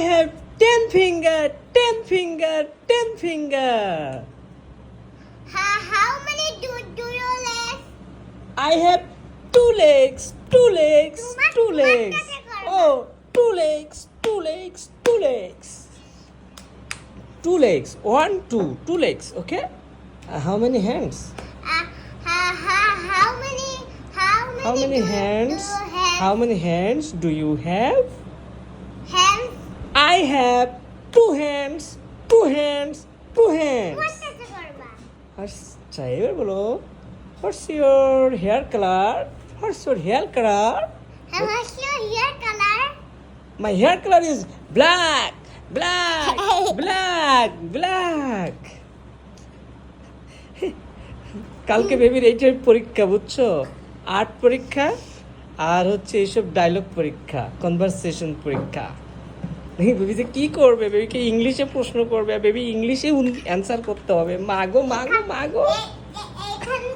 have 10 finger, 10 finger, 10 finger. How many do you legs? I have 2 legs, 2 legs, তোমার- 2 তোমার legs. কাছে করবা। Oh, 2 legs, 2 legs, 2 legs. 2 legs, 1, 2, 2 legs, okay? How many hands? How many? How many hands? Do you have? How many hands do you have? Hands? I have 2 hands, 2 hands, 2 hands. তোমার কাছে করবা। আচ্ছা এবার বলো what's your hair color? What's your hair color? What's your hair color? My hair color is black, black, black, black. কালকে বেবির এইটার পরীক্ষা বুঝছো, আর্ট পরীক্ষা আর হচ্ছে এইসব ডায়লগ পরীক্ষা, কনভারসেশন পরীক্ষা। বেবিতে কি করবে, বেবিকে ইংলিশে প্রশ্ন করবে, বেবি ইংলিশে অ্যান্সার করতে হবে। মাগো মাগো মাগো। এখানে